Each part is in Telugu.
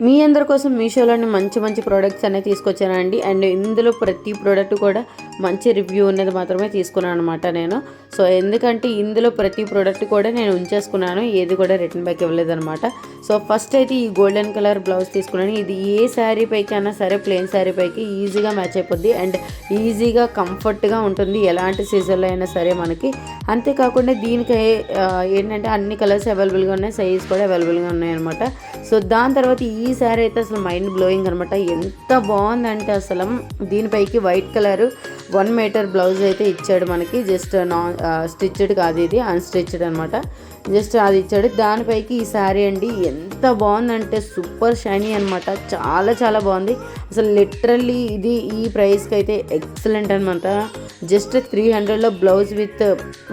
మీ అందరి కోసం మీషోలోని మంచి మంచి ప్రోడక్ట్స్ అనేవి తీసుకొచ్చానండి. అండ్ ఇందులో ప్రతి ప్రోడక్ట్ కూడా మంచి రివ్యూ ఉన్నది మాత్రమే తీసుకున్నాను అనమాట నేను. సో ఎందుకంటే ఇందులో ప్రతి ప్రోడక్ట్ కూడా నేను ఉంచేసుకున్నాను, ఏది కూడా రిటర్న్ బ్యాక్ ఇవ్వలేదన్నమాట. సో ఫస్ట్ అయితే ఈ గోల్డెన్ కలర్ బ్లౌజ్ తీసుకున్నాను. ఇది ఏ శారీ పైకి అయినా సరే, ప్లెయిన్ శారీ పైకి ఈజీగా మ్యాచ్ అయిపోద్ది అండ్ ఈజీగా కంఫర్ట్గా ఉంటుంది ఎలాంటి సీజన్లో అయినా సరే మనకి. అంతేకాకుండా దీనికి ఏంటంటే అన్ని కలర్స్ అవైలబుల్గా ఉన్నాయి, సైజ్ కూడా అవైలబుల్గా ఉన్నాయి అనమాట. సో దాని తర్వాత ఈ శారీ అయితే అసలు మైండ్ బ్లోయింగ్ అనమాట. ఎంత బాగుందంటే అసలు దీనిపైకి వైట్ కలర్ 1 మీటర్ బ్లౌజ్ అయితే ఇచ్చాడు మనకి. జస్ట్ స్టిచ్డ్ కాదు, ఇది అన్స్టిచ్డ్ అనమాట. జస్ట్ అది ఇచ్చాడు. దానిపైకి ఈ శారీ అండి ఎంత బాగుందంటే సూపర్ షైనీ అనమాట. చాలా చాలా బాగుంది అసలు. లిటరల్లీ ఇది ఈ ప్రైస్కి అయితే ఎక్సలెంట్ అనమాట. జస్ట్ 300లో బ్లౌజ్ విత్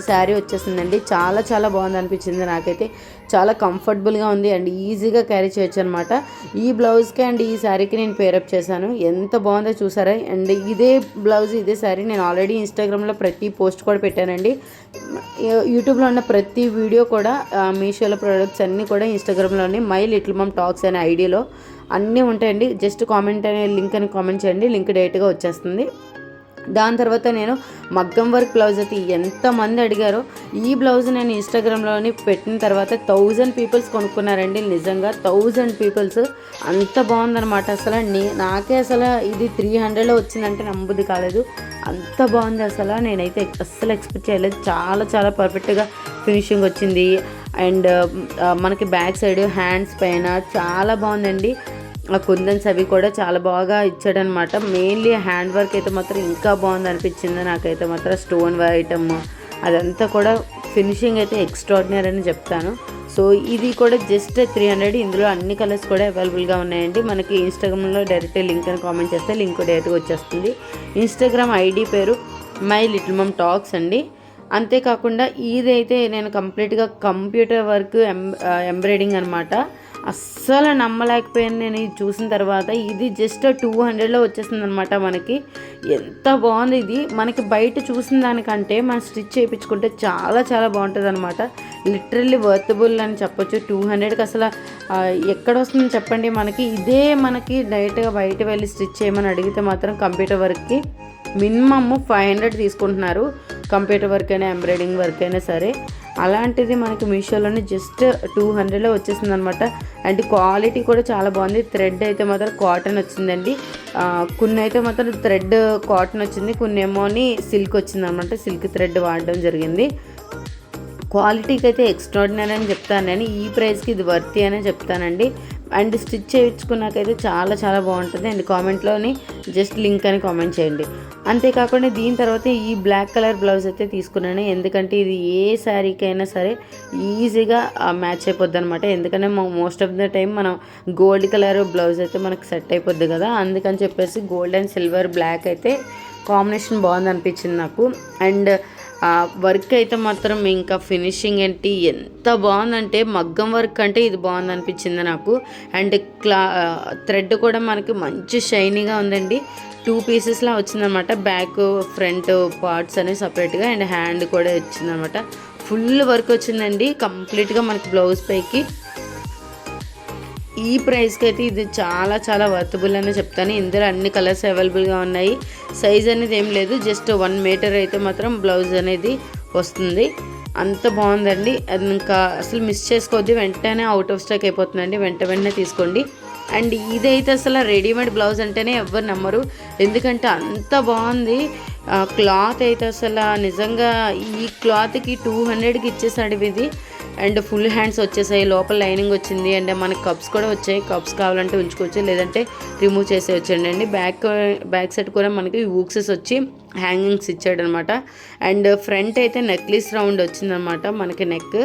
శారీ వచ్చేసిందండి. చాలా చాలా బాగుంది అనిపించింది నాకైతే. చాలా కంఫర్టబుల్గా ఉంది అండ్ ఈజీగా క్యారీ చేయొచ్చు అనమాట. ఈ బ్లౌజ్కి అండ్ ఈ శారీకి నేను పేరప్ చేశాను. ఎంత బాగుందో చూసారా. అండ్ ఇదే బ్లౌజ్ ఇదే శారీ నేను ఆల్రెడీ ఇన్స్టాగ్రామ్లో ప్రతి పోస్ట్ కూడా పెట్టానండి. యూట్యూబ్లో ఉన్న ప్రతి వీడియో కూడా మీషోలో ప్రోడక్ట్స్ అన్నీ కూడా ఇన్స్టాగ్రామ్లోనే మై లిటిల్ మమ్ టాక్స్ అనే ఐడియాలో అన్నీ ఉంటాయండి. జస్ట్ కామెంట్ అనే లింక్ అని కామెంట్ చేయండి, లింక్ డైరెక్ట్గా వచ్చేస్తుంది. దాని తర్వాత నేను మగ్గం వర్క్ బ్లౌజ్ అయితే ఎంతమంది అడిగారో. ఈ బ్లౌజ్ నేను ఇన్స్టాగ్రామ్లోని పెట్టిన తర్వాత 1000 పీపుల్స్ కొనుక్కున్నారండి. నిజంగా 1000 పీపుల్స్. అంత బాగుందనమాట అసలు. నాకే అసలు ఇది 300లో వచ్చిందంటే నమ్మబుద్ధి కాలేదు. అంత బాగుంది అసలు. నేనైతే అస్సలు ఎక్స్పెక్ట్ చేయలేదు. చాలా చాలా పర్ఫెక్ట్గా ఫినిషింగ్ వచ్చింది. అండ్ మనకి బ్యాక్ సైడ్ హ్యాండ్స్ పైన చాలా బాగుందండి. ఆ కుందన్స్ అవి కూడా చాలా బాగా ఇచ్చాడనమాట. మెయిన్లీ హ్యాండ్ వర్క్ అయితే మాత్రం ఇంకా బాగుంది అనిపించింది నాకైతే మాత్రం. స్టోన్ ఐటమ్ అదంతా కూడా ఫినిషింగ్ అయితే ఎక్స్ట్రాడినరీ అని చెప్తాను. సో ఇది కూడా జస్ట్ 300. ఇందులో అన్ని కలర్స్ కూడా అవైలబుల్గా ఉన్నాయండి. మనకి ఇన్స్టాగ్రామ్లో డైరెక్ట్ లింక్ అని కామెంట్ చేస్తే లింక్ డైరెక్ట్గా వచ్చేస్తుంది. ఇన్స్టాగ్రామ్ ఐడి పేరు మై లిటిల్ మమ్ టాక్స్ అండి. అంతేకాకుండా ఇదైతే నేను కంప్లీట్గా కంప్యూటర్ వర్క్ ఎంబ్రాయిడింగ్ అనమాట. అస్సలు నమ్మలేకపోయాను నేను ఇది చూసిన తర్వాత. ఇది జస్ట్ 200లో వచ్చేసింది అనమాట మనకి. ఎంత బాగుంది ఇది. మనకి బయట చూసిన దానికంటే మనం స్టిచ్ చేయించుకుంటే చాలా చాలా బాగుంటుంది అనమాట. లిటరల్లీ వర్తబుల్ అని చెప్పొచ్చు. 200కి అసలు ఎక్కడ వస్తుందని చెప్పండి మనకి. ఇదే మనకి డైరెక్ట్గా బయట వెళ్ళి స్టిచ్ చేయమని అడిగితే మాత్రం కంప్యూటర్ వర్క్కి మినిమమ్ 500 తీసుకుంటున్నారు. కంప్యూటర్ వర్క్ అయినా ఎంబ్రాయిడింగ్ వర్క్ అయినా సరే. అలాంటిది మనకి మీషోలోనే జస్ట్ 200లో వచ్చేసింది అనమాట. అండ్ క్వాలిటీ కూడా చాలా బాగుంది. థ్రెడ్ అయితే మాత్రం కాటన్ వచ్చిందండి. కొన్ని అయితే మాత్రం థ్రెడ్ కాటన్ వచ్చింది, కొన్ని ఏమోని సిల్క్ వచ్చింది అనమాట. సిల్క్ థ్రెడ్ వాడడం జరిగింది. క్వాలిటీకి అయితే ఎక్స్ట్రాడినరీ అని చెప్తాను నేను. ఈ ప్రైస్కి ఇది వర్తీ అనే చెప్తానండి. అండ్ స్టిచ్ చేయించుకున్నాకైతే చాలా చాలా బాగుంటుంది. అండ్ కామెంట్లోని జస్ట్ లింక్ అని కామెంట్ చేయండి. అంతేకాకుండా దీని తర్వాత ఈ బ్లాక్ కలర్ బ్లౌజ్ అయితే తీసుకున్నాను. ఎందుకంటే ఇది ఏ శారీకైనా సరే ఈజీగా మ్యాచ్ అయిపోద్ది అనమాట. ఎందుకంటే మోస్ట్ ఆఫ్ ద టైం మనం గోల్డ్ కలర్ బ్లౌజ్ అయితే మనకు సెట్ అయిపోద్ది కదా. అందుకని చెప్పేసి గోల్డ్ అండ్ సిల్వర్ బ్లాక్ అయితే కాంబినేషన్ బాగుంది అనిపించింది నాకు. అండ్ వర్క్ అయితే మాత్రం ఇంకా ఫినిషింగ్ ఏంటి ఎంత బాగుందంటే మగ్గం వర్క్ అంటే ఇది బాగుంది అనిపించింది నాకు. అండ్ థ్రెడ్ కూడా మనకి మంచి షైనీగా ఉందండి. 2 పీసెస్లా వచ్చిందనమాట. బ్యాక్ ఫ్రంట్ పార్ట్స్ అనేవి సపరేట్గా అండ్ హ్యాండ్ కూడా వచ్చిందనమాట. ఫుల్ వర్క్ వచ్చిందండి కంప్లీట్గా మనకి బ్లౌజ్ పైకి. ఈ ప్రైస్కి అయితే ఇది చాలా చాలా వర్తబుల్ అనే చెప్తాను. ఇందులో అన్ని కలర్స్ అవైలబుల్గా ఉన్నాయి. సైజ్ అనేది ఏం లేదు, జస్ట్ 1 మీటర్ అయితే మాత్రం బ్లౌజ్ అనేది వస్తుంది. అంత బాగుందండి. అది ఇంకా అసలు మిస్ చేసుకోవద్దు. వెంటనే అవుట్ ఆఫ్ స్టాక్ అయిపోతుందండి. వెంటనే తీసుకోండి. అండ్ ఇదైతే అసలు రెడీమేడ్ బ్లౌజ్ అంటేనే ఎవ్వరు నమ్మరు, ఎందుకంటే అంత బాగుంది. క్లాత్ అయితే అసలు నిజంగా ఈ క్లాత్కి 200కి ఇచ్చేసాడు ఇది. అండ్ ఫుల్ హ్యాండ్స్ వచ్చేసాయి, లోపల లైనింగ్ వచ్చింది. అండ్ మనకి కప్స్ కూడా వచ్చాయి. కప్స్ కావాలంటే ఉంచుకోవచ్చు, లేదంటే రిమూవ్ చేసేయచ్చండి. బ్యాక్ సైడ్ కూడా మనకి ఊక్సెస్ వచ్చి హ్యాంగింగ్స్ ఇచ్చాడు అనమాట. అండ్ ఫ్రంట్ అయితే నెక్లెస్ రౌండ్ వచ్చిందనమాట మనకి నెక్.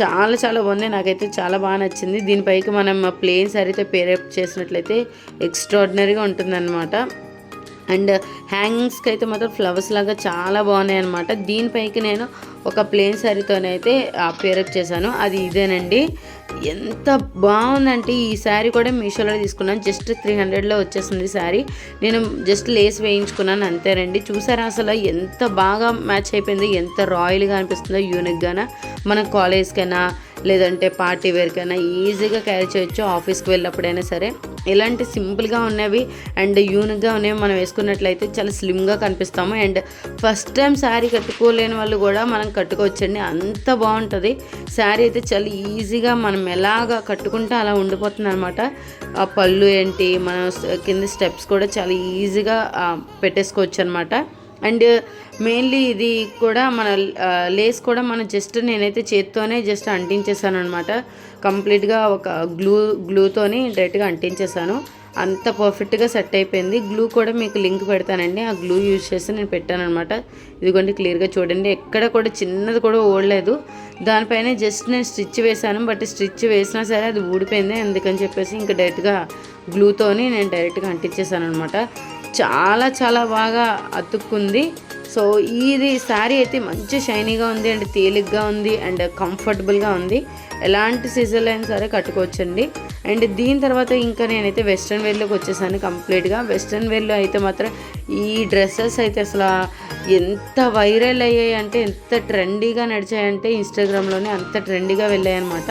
చాలా చాలా బాగుంది. నాకైతే చాలా బాగా నచ్చింది. దీనిపైకి మనం ప్లెయిన్ శారీతో పేరప్ చేసినట్లయితే ఎక్స్ట్రాడినరీగా ఉంటుందన్నమాట. అండ్ హ్యాంగింగ్స్కి అయితే మాత్రం ఫ్లవర్స్ లాగా చాలా బాగున్నాయి అనమాట. దీనిపైకి నేను ఒక ప్లెయిన్ శారీతోనైతే పేరప్ చేశాను. అది ఇదేనండి. ఎంత బాగుందంటే ఈ శారీ కూడా మీషోలో తీసుకున్నాను. జస్ట్ 300లో వచ్చేసింది శారీ. నేను జస్ట్ లేస్ వేయించుకున్నాను అంతేనండి. చూసారా అసలు ఎంత బాగా మ్యాచ్ అయిపోయింది, ఎంత రాయల్గా అనిపిస్తుందో, యూనిక్గానా. మన కాలేజ్కైనా లేదంటే పార్టీ వేర్కైనా ఈజీగా క్యారీ చేయొచ్చు, ఆఫీస్కి వెళ్ళినప్పుడైనా సరే. ఇలాంటి సింపుల్గా ఉన్నవి అండ్ యూనిక్గా ఉన్నవి మనం వేసుకున్నట్లయితే చాలా స్లిమ్గా కనిపిస్తాము. అండ్ ఫస్ట్ టైం శారీ కట్టుకోలేని వాళ్ళు కూడా మనం కట్టుకోవచ్చండి, అంత బాగుంటుంది. శారీ అయితే చాలా ఈజీగా మనం ఎలాగా కట్టుకుంటే అలా ఉండిపోతుంది అనమాట. ఆ పళ్ళు ఏంటి, మన కింద స్టెప్స్ కూడా చాలా ఈజీగా పెట్టేసుకోవచ్చు అనమాట. అండ్ మెయిన్లీ ఇది కూడా మన లేస్ కూడా మనం నేనైతే చేత్తోనే అంటించేసాను అనమాట. కంప్లీట్గా ఒక గ్లూతోని డైరెక్ట్గా అంటించేసాను. అంత పర్ఫెక్ట్గా సెట్ అయిపోయింది. గ్లూ కూడా మీకు లింక్ పెడతానండి, ఆ గ్లూ యూజ్ చేసి నేను పెట్టాను అనమాట. ఇదిగోండి క్లియర్గా చూడండి, ఎక్కడ కూడా చిన్నది కూడా ఓడలేదు. దానిపైన నేను స్టిచ్ వేసాను, బట్ స్టిచ్ వేసినా సరే అది ఊడిపోయింది. అందుకని చెప్పేసి ఇంకా డైరెక్ట్గా గ్లూతోని నేను డైరెక్ట్గా అంటించేసాను అనమాట. చాలా చాలా బాగా అతుక్కుంది. సో ఇది శారీ అయితే మంచి షైనీగా ఉంది అండ్ తేలిగ్గా ఉంది అండ్ కంఫర్టబుల్గా ఉంది. ఎలాంటి సీజన్లో అయినా సరే కట్టుకోవచ్చండి. అండ్ దీని తర్వాత ఇంకా నేనైతే వెస్ట్రన్ వేర్లోకి వచ్చేసాను కంప్లీట్గా. వెస్ట్రన్ వేర్లో అయితే మాత్రం ఈ డ్రెస్సెస్ అయితే అసలు ఎంత వైరల్ అయ్యాయి అంటే, ఎంత ట్రెండీగా నడిచాయంటే ఇన్స్టాగ్రామ్లోనే అంత ట్రెండీగా వెళ్ళాయి అనమాట.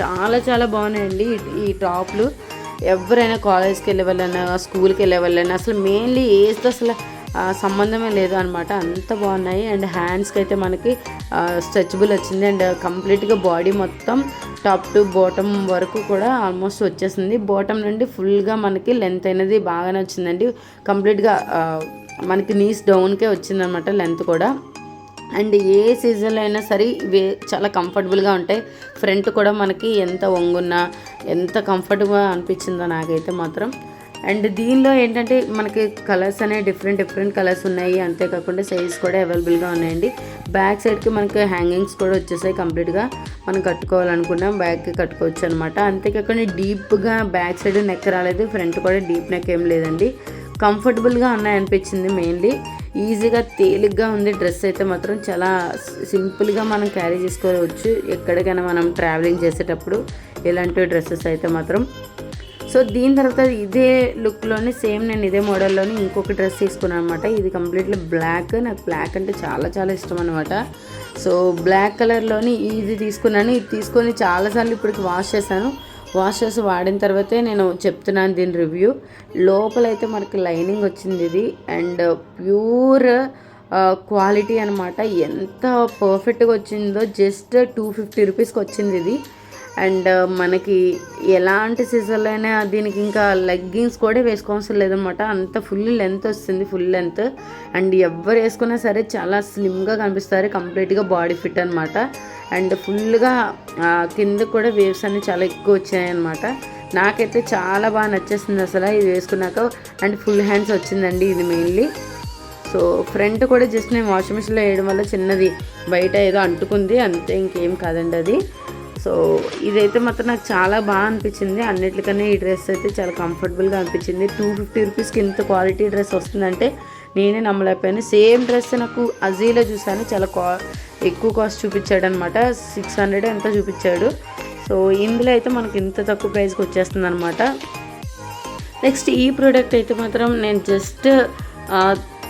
చాలా చాలా బాగున్నాయండి ఈ టాప్లు. ఎవరైనా కాలేజ్కి వెళ్ళే వాళ్ళైనా, స్కూల్కి వెళ్ళే వాళ్ళైనా, అసలు మెయిన్లీ ఏజ్తో అసలు సంబంధమే లేదు అనమాట, అంత బాగున్నాయి. అండ్ హ్యాండ్స్కి అయితే మనకి స్ట్రెచబుల్ వచ్చింది అండ్ కంప్లీట్గా బాడీ మొత్తం టాప్ టు బాటమ్ వరకు కూడా ఆల్మోస్ట్ వచ్చేసింది. బాటమ్ నుండి ఫుల్గా మనకి లెంత్ అనేది బాగానే వచ్చిందండి. కంప్లీట్గా మనకి నీస్ డౌన్కే వచ్చిందనమాట లెంత్ కూడా. అండ్ ఏ సీజన్లో అయినా సరే ఇవి చాలా కంఫర్టబుల్గా ఉంటాయి. ఫ్రంట్ కూడా మనకి ఎంత వంగున్నా ఎంత కంఫర్టబుల్గా అనిపించిందో నాకైతే మాత్రం. అండ్ దీనిలో ఏంటంటే మనకి కలర్స్ అనేవి డిఫరెంట్ కలర్స్ ఉన్నాయి, అంతేకాకుండా సైజ్ కూడా అవైలబుల్గా ఉన్నాయండి. బ్యాక్ సైడ్కి మనకి హ్యాంగింగ్స్ కూడా వచ్చేసాయి. కంప్లీట్గా మనం కట్టుకోవాలనుకున్నాం బ్యాక్కి కట్టుకోవచ్చు అనమాట. అంతేకాకుండా డీప్గా బ్యాక్ సైడ్ నెక్ రాలేదు, ఫ్రంట్ కూడా డీప్ నెక్ ఏం లేదండి. కంఫర్టబుల్గా ఉన్నాయనిపించింది. మెయిన్లీ ఈజీగా తేలిగ్గా ఉంది డ్రెస్ అయితే మాత్రం. చాలా సింపుల్గా మనం క్యారీ చేసుకోవచ్చు ఎక్కడికైనా మనం ట్రావెలింగ్ చేసేటప్పుడు ఇలాంటి డ్రెస్సెస్ అయితే మాత్రం. సో దీని తర్వాత ఇదే లుక్లోనే సేమ్ నేను ఇదే మోడల్లోని ఇంకొక డ్రెస్ తీసుకున్నాను అనమాట. ఇది కంప్లీట్లీ బ్లాక్, నాకు బ్లాక్ అంటే చాలా చాలా ఇష్టం అనమాట. సో బ్లాక్ కలర్లోని ఇది తీసుకున్నాను. ఇది తీసుకొని చాలాసార్లు ఇప్పటికి వాష్ చేశాను. వాష్ చేసి వాడిన తర్వాతే నేను చెప్తున్నాను దీని రివ్యూ. లోపలైతే మనకి లైనింగ్ వచ్చింది ఇది అండ్ ప్యూర్ క్వాలిటీ అనమాట. ఎంత పర్ఫెక్ట్గా వచ్చిందో, జస్ట్ 250 రూపీస్కి వచ్చింది ఇది. అండ్ మనకి ఎలాంటి సీజన్లో అయినా దీనికి ఇంకా లెగ్గింగ్స్ కూడా వేసుకోవాల్సిన లేదనమాట, అంత ఫుల్ లెంత్ వస్తుంది, ఫుల్ లెంత్. అండ్ ఎవరు వేసుకున్నా సరే చాలా స్లిమ్గా కనిపిస్తారు, కంప్లీట్గా బాడీ ఫిట్ అనమాట. అండ్ ఫుల్గా కింద కూడా వేవ్స్ అన్నీ చాలా ఎక్కువ వచ్చాయి అనమాట. నాకైతే చాలా బాగా నచ్చేసింది అసలు ఇది వేసుకున్నాక. అండ్ ఫుల్ హ్యాండ్స్ వచ్చిందండి ఇది మెయిన్లీ. సో ఫ్రంట్ కూడా జస్ట్ నేను వాషింగ్ మిషన్లో వేయడం వల్ల చిన్నది బయట ఏదో అంటుకుంది, అంతే, ఇంకేం కాదండి అది. సో ఇదైతే మాత్రం నాకు చాలా బాగా అనిపించింది. అన్నిటికన్నా ఈ డ్రెస్ అయితే చాలా కంఫర్టబుల్గా అనిపించింది. 250 రూపీస్కి ఇంత క్వాలిటీ డ్రెస్ వస్తుందంటే నేనే నమ్మలేకపోయాను. సేమ్ డ్రెస్ నాకు అజీలో చూసాను, చాలా ఎక్కువ కాస్ట్ చూపించాడు అనమాట, 600 ఎంత చూపించాడు. సో ఇందులో అయితే మనకి ఇంత తక్కువ ప్రైస్కి వచ్చేస్తుంది అనమాట. నెక్స్ట్ ఈ ప్రోడక్ట్ అయితే మాత్రం నేను జస్ట్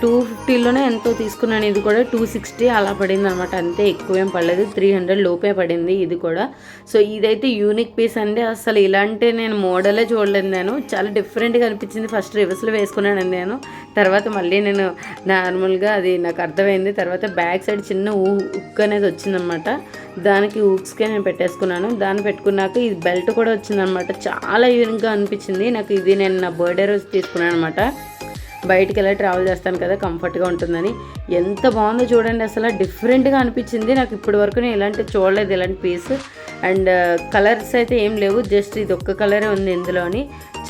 250లోనే ఎంతో తీసుకున్నాను. ఇది కూడా 260 అలా పడింది అనమాట, అంతే, ఎక్కువేం పడలేదు, 300 లోపే పడింది ఇది కూడా. సో ఇదైతే యూనిక్ పీస్ అండి, అసలు ఇలాంటి నేను మోడలే చూడలేదు. నేను చాలా డిఫరెంట్గా అనిపించింది. ఫస్ట్ రివర్స్లో వేసుకున్నాను నేను, తర్వాత మళ్ళీ నేను నార్మల్గా అది నాకు అర్థమైంది. తర్వాత బ్యాక్ సైడ్ చిన్న హుక్ అనేది వచ్చిందనమాట, దానికి హుక్స్కే నేను పెట్టేసుకున్నాను. దాన్ని పెట్టుకున్నాక ఇది బెల్ట్ కూడా వచ్చిందనమాట, చాలా యూనిక్గా అనిపించింది నాకు. ఇది నేను నా బర్త్డే రోజు తీసుకున్నాను అనమాట. బయటికి వెళ్ళి ట్రావెల్ చేస్తాను కదా, కంఫర్ట్గా ఉంటుందని. ఎంత బాగుందో చూడండి, అసలు డిఫరెంట్గా అనిపించింది నాకు. ఇప్పటి వరకు నేను ఇలాంటి చూడలేదు, ఇలాంటి పీస్. అండ్ కలర్స్ అయితే ఏం లేవు, జస్ట్ ఇది ఒక్క కలరే ఉంది ఇందులోని.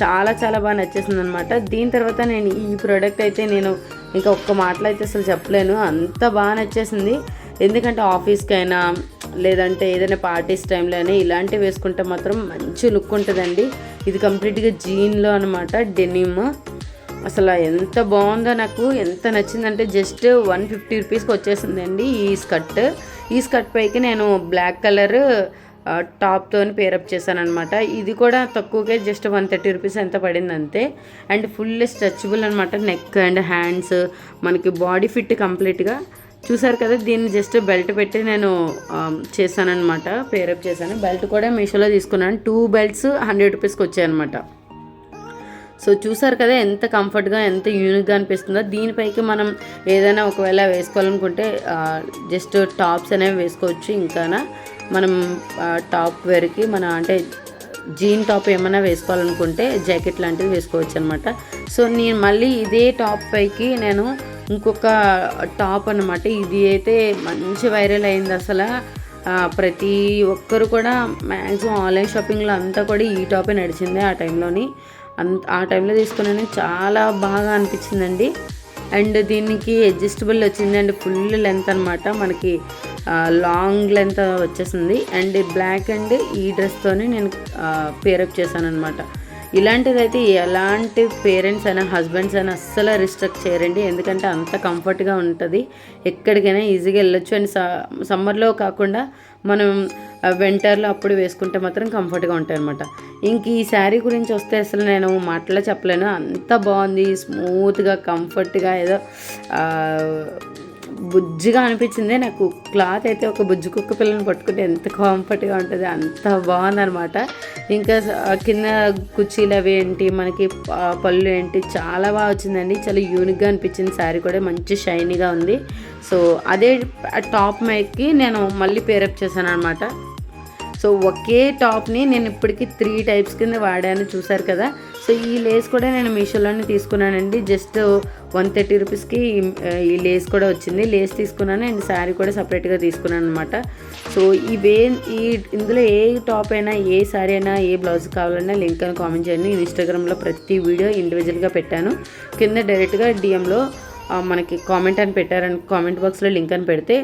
చాలా చాలా బాగా నచ్చేసింది అనమాట. దీని తర్వాత నేను ఈ ప్రోడక్ట్ అయితే నేను ఇంకా ఒక్క మాటలో అయితే అసలు చెప్పలేను, అంత బాగా నచ్చేసింది. ఎందుకంటే ఆఫీస్కైనా లేదంటే ఏదైనా పార్టీస్ టైంలో అయినా ఇలాంటివి వేసుకుంటే మాత్రం మంచి లుక్ ఉంటుందండి. ఇది కంప్లీట్గా జీన్లో అనమాట, డెనిమ్. అసలు ఎంత బాగుందో, నాకు ఎంత నచ్చిందంటే జస్ట్ 150 రూపీస్కి వచ్చేసిందండి ఈ స్కర్ట్. ఈ స్కర్ట్ పైకి నేను బ్లాక్ కలర్ టాప్తో పేరప్ చేశాను అనమాట. ఇది కూడా తక్కువగా జస్ట్ 130 రూపీస్ ఎంత పడింది అంతే. అండ్ ఫుల్ స్ట్రెచబుల్ అనమాట, నెక్ అండ్ హ్యాండ్స్, మనకి బాడీ ఫిట్ కంప్లీట్గా చూసారు కదా, దీన్ని జస్ట్ బెల్ట్ పెట్టి నేను చేశానమాట, పేరప్ చేశాను. బెల్ట్ కూడా మీషోలో తీసుకున్నాను. 2 బెల్ట్స్ 100 రూపీస్కి వచ్చాయన్నమాట. సో చూసారు కదా ఎంత కంఫర్ట్గా, ఎంత యూనిక్గా అనిపిస్తుందో. దీనిపైకి మనం ఏదైనా ఒకవేళ వేసుకోవాలనుకుంటే జస్ట్ టాప్స్ అనేవి వేసుకోవచ్చు. ఇంకా మనం టాప్ వేర్కి అంటే జీన్ టాప్ ఏమైనా వేసుకోవాలనుకుంటే జాకెట్ లాంటిది వేసుకోవచ్చు అనమాట. సో నేను మళ్ళీ ఇదే టాప్ పైకి నేను ఇంకొక టాప్ అనమాట, ఇది అయితే మంచి వైరల్ అయింది అసలు. ప్రతి ఒక్కరు కూడా మ్యాక్సిమం ఆన్లైన్ షాపింగ్లో అంతా కూడా ఈ టాపే నడిచింది ఆ టైంలో తీసుకున్నాను. చాలా బాగా అనిపించిందండి. అండ్ దీనికి అడ్జస్టబుల్ వచ్చింది అండ్ ఫుల్ లెంత్ అనమాట, మనకి లాంగ్ లెంత్ వచ్చేసింది. అండ్ బ్లాక్ అండ్ ఈ డ్రెస్తోనే నేను పేరప్ చేశాను అనమాట. ఇలాంటిదైతే ఎలాంటి పేరెంట్స్ అయినా హస్బెండ్స్ అయినా అస్సలు రిస్ట్రిక్ట్ చేయరండి, ఎందుకంటే అంత కంఫర్ట్గా ఉంటుంది, ఎక్కడికైనా ఈజీగా వెళ్ళొచ్చు. అండ్ సమ్మర్లో కాకుండా మనం వింటర్లో అప్పుడు వేసుకుంటే మాత్రం కంఫర్ట్గా ఉంటాయి అనమాట. ఇంక ఈ శారీ గురించి వస్తే అసలు నేను మాటలో చెప్పలేను, అంత బాగుంది, స్మూత్గా కంఫర్ట్గా, ఏదో బుజ్జిగా అనిపించింది నాకు. క్లాత్ అయితే ఒక బుజ్జి కుక్క పిల్లని పట్టుకుంటే ఎంత కంఫర్ట్గా ఉంటుంది, అంత బాగుందనమాట. ఇంకా కింద కుర్చీలు అవి ఏంటి, మనకి పళ్ళు ఏంటి, చాలా బాగా వచ్చిందండి. చాలా యూనిక్గా అనిపించింది. శారీ కూడా మంచి షైనీగా ఉంది. సో అదే టాప్ మైకి నేను మళ్ళీ పేరప్ చేశాను అనమాట. సో ఒకే టాప్ని నేను ఇప్పటికీ 3 టైప్స్ కింద వాడాను, చూసారు కదా. సో ఈ లేస్ కూడా నేను మీషోలోనే తీసుకున్నానండి. జస్ట్ 130 రూపీస్కి ఈ లేస్ కూడా వచ్చింది. లేస్ తీసుకున్నాను అండ్ శారీ కూడా సపరేట్గా తీసుకున్నాను అనమాట. సో ఇందులో ఏ టాప్ అయినా, ఏ శారీ అయినా, ఏ బ్లౌజ్ కావాలన్నా లింక్ అని కామెంట్ చేయండి. ఇన్స్టాగ్రామ్లో ప్రతి వీడియో ఇండివిజువల్గా పెట్టాను. కింద డైరెక్ట్గా డిఎంలో మనకి కామెంట్ అని పెట్టారని, కామెంట్ బాక్స్లో లింక్ అని పెడితే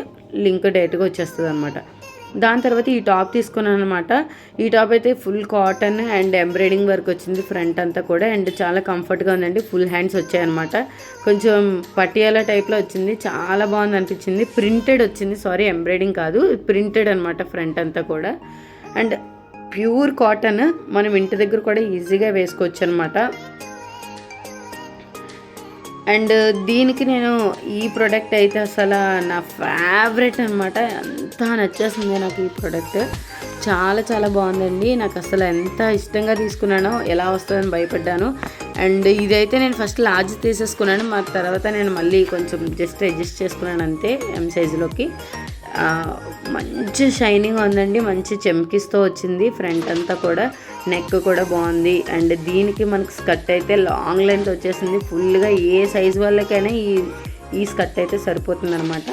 లింక్ డైరెక్ట్గా వచ్చేస్తుంది అనమాట. దాని తర్వాత ఈ టాప్ తీసుకున్నాను అనమాట. ఈ టాప్ అయితే full cotton and embroidering work వచ్చింది ఫ్రంట్ అంతా కూడా, అండ్ చాలా కంఫర్ట్గా ఉందండి. ఫుల్ హ్యాండ్స్ వచ్చాయన్నమాట, కొంచెం పటియాలా టైప్లో వచ్చింది, చాలా బాగుంది అనిపించింది. ప్రింటెడ్ వచ్చింది, సారీ ఎంబ్రాయిడింగ్ కాదు, ప్రింటెడ్ అనమాట ఫ్రంట్ అంతా కూడా. అండ్ ప్యూర్ కాటన్, మనం ఇంటి దగ్గర కూడా ఈజీగా వేసుకోవచ్చు అనమాట. అండ్ దీనికి నేను ఈ ప్రోడక్ట్ అయితే అసలు నా ఫేవరెట్ అనమాట, ఎంత నచ్చేసింది నాకు ఈ ప్రోడక్ట్. చాలా చాలా బాగుందండి. నాకు అసలు ఎంత ఇష్టంగా తీసుకున్నానో, ఎలా వస్తుందని భయపడ్డాను. అండ్ ఇదైతే నేను ఫస్ట్ లార్జ్ తీసేసుకున్నాను, మా తర్వాత నేను మళ్ళీ కొంచెం జస్ట్ అడ్జస్ట్ చేసుకున్నాను అంతే ఎం సైజులోకి. మంచి షైనింగ్ ఉందండి, మంచి చెమ్కిస్తో వచ్చింది ఫ్రంట్ అంతా కూడా. నెక్ కూడా బాగుంది. అండ్ దీనికి మనకు స్కర్ట్ అయితే లాంగ్ లెంత్ వచ్చేసింది ఫుల్గా. ఏ సైజు వాళ్ళకైనా ఈ స్కర్ట్ అయితే సరిపోతుంది అనమాట.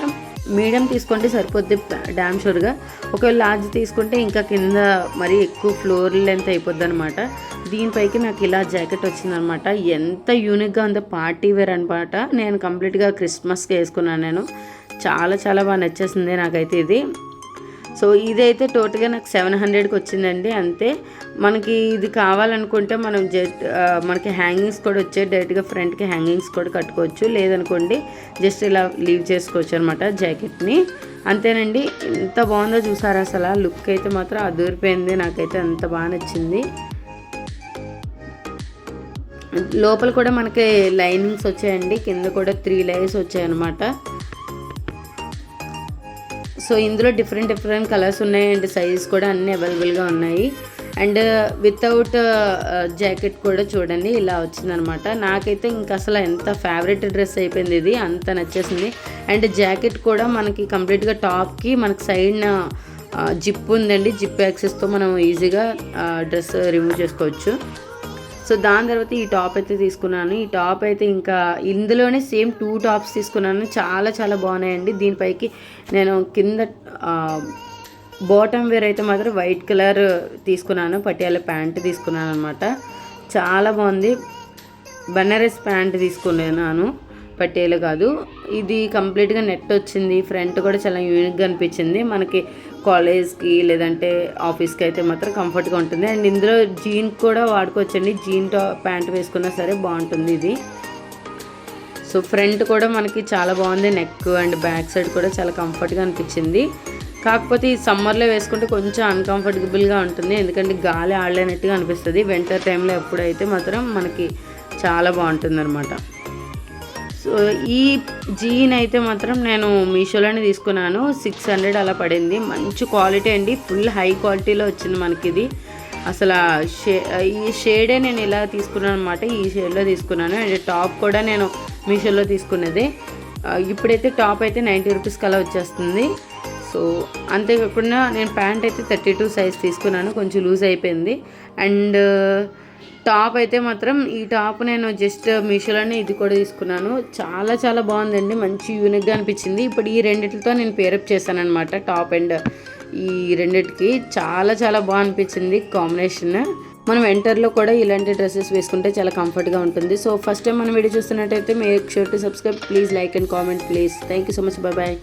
మీడియం తీసుకుంటే సరిపోద్ది డ్యామ్ షూర్గా. ఒకవేళ లార్జ్ తీసుకుంటే ఇంకా కింద మరీ ఎక్కువ ఫ్లోర్ లెంత్ అయిపోద్ది అనమాట. దీనిపైకి నాకు ఇలా జాకెట్ వచ్చిందనమాట. ఎంత యూనిక్గా ఉందో, పార్టీ వేర్ అనమాట. నేను కంప్లీట్గా క్రిస్మస్కి వేసుకున్నాను. నేను చాలా చాలా బాగా నచ్చేసింది నాకైతే ఇది. సో ఇదైతే టోటల్గా నాకు 700కి వచ్చిందండి అంతే. మనకి ఇది కావాలనుకుంటే మనం మనకి హ్యాంగింగ్స్ కూడా వచ్చాయి, డైరెక్ట్గా ఫ్రంట్కి హ్యాంగింగ్స్ కూడా కట్టుకోవచ్చు, లేదనుకోండి జస్ట్ ఇలా లీవ్ చేసుకోవచ్చు అనమాట జాకెట్ని, అంతేనండి. ఎంత బాగుందో చూసారా అసలు. లుక్ అయితే మాత్రం అదిరిపోయింది, నాకైతే అంత బాగా నచ్చింది. లోపల కూడా మనకి లైనింగ్స్ వచ్చాయండి, కింద కూడా 3 లేయర్స్ వచ్చాయన్నమాట. సో ఇందులో డిఫరెంట్ కలర్స్ ఉన్నాయి అండ్ సైజ్ కూడా అన్నీ అవైలబుల్గా ఉన్నాయి. అండ్ వితౌట్ జాకెట్ కూడా చూడండి ఇలా వచ్చిందనమాట. నాకైతే ఇంకా అసలు ఎంత ఫేవరెట్ డ్రెస్ అయిపోయింది ఇది, అంత నచ్చేసింది. అండ్ జాకెట్ కూడా మనకి కంప్లీట్గా టాప్కి మనకి సైడ్ జిప్ ఉందండి, జిప్ యాక్సెస్తో మనం ఈజీగా డ్రెస్ రిమూవ్ చేసుకోవచ్చు. సో దాని తర్వాత ఈ టాప్ అయితే తీసుకున్నాను. ఈ టాప్ అయితే ఇంకా ఇందులోనే సేమ్ 2 టాప్స్ తీసుకున్నాను, చాలా చాలా బాగున్నాయండి. దీనిపైకి నేను కింద బాటమ్ వేర్ అయితే మాత్రం వైట్ కలర్ తీసుకున్నాను, పటియాలా ప్యాంట్ తీసుకున్నాను అనమాట. చాలా బాగుంది. బనారస్ ప్యాంట్ తీసుకున్నాను, పట్టేలు కాదు. ఇది కంప్లీట్గా నెట్ వచ్చింది, ఫ్రంట్ కూడా చాలా యూనిక్గా అనిపించింది. మనకి కాలేజ్కి లేదంటే ఆఫీస్కి అయితే మాత్రం కంఫర్ట్గా ఉంటుంది. అండ్ ఇందులో జీన్ కూడా వాడుకోవచ్చండి, జీన్ ప్యాంట్ వేసుకున్నా సరే బాగుంటుంది ఇది. సో ఫ్రంట్ కూడా మనకి చాలా బాగుంది, నెక్ అండ్ బ్యాక్ సైడ్ కూడా చాలా కంఫర్ట్గా అనిపించింది. కాకపోతే ఈ సమ్మర్లో వేసుకుంటే కొంచెం అన్కంఫర్టబుల్గా ఉంటుంది, ఎందుకంటే గాలి ఆడలేనట్టుగా అనిపిస్తుంది. వింటర్ టైంలో ఎప్పుడైతే మాత్రం మనకి చాలా బాగుంటుంది అనమాట. సో ఈ జీన్ అయితే మాత్రం నేను మీషోలోనే తీసుకున్నాను. 600 అలా పడింది. మంచి క్వాలిటీ అండి, ఫుల్ హై క్వాలిటీలో వచ్చింది మనకి ఇది. అసలు ఈ షేడే నేను ఇలా తీసుకున్నాను అనమాట. ఈ షేడ్లో తీసుకున్నాను. అండ్ టాప్ కూడా నేను మీషోలో తీసుకున్నది. ఇప్పుడైతే టాప్ అయితే 90 రూపీస్కి అలా వచ్చేస్తుంది. సో అంతేకాకుండా నేను ప్యాంట్ అయితే 32 సైజ్ తీసుకున్నాను, కొంచెం లూజ్ అయిపోయింది. అండ్ టాప్ అయితే మాత్రం ఈ టాప్ నేను జస్ట్ మీషోలోనే ఇది కూడా తీసుకున్నాను. చాలా చాలా బాగుందండి, మంచి యూనిక్గా అనిపించింది. ఇప్పుడు ఈ రెండిటితో నేను పేరప్ చేశాను అనమాట. టాప్ అండ్ ఈ రెండిటికి చాలా చాలా బాగా అనిపించింది కాంబినేషన్. మనం ఎంటర్లో కూడా ఇలాంటి డ్రెస్సెస్ వేసుకుంటే చాలా కంఫర్ట్గా ఉంటుంది. సో ఫస్ట్ టైం మనం వీడియో చూస్తున్నట్టయితే make sure to subscribe, please like and comment please. Thank you so much, bye bye.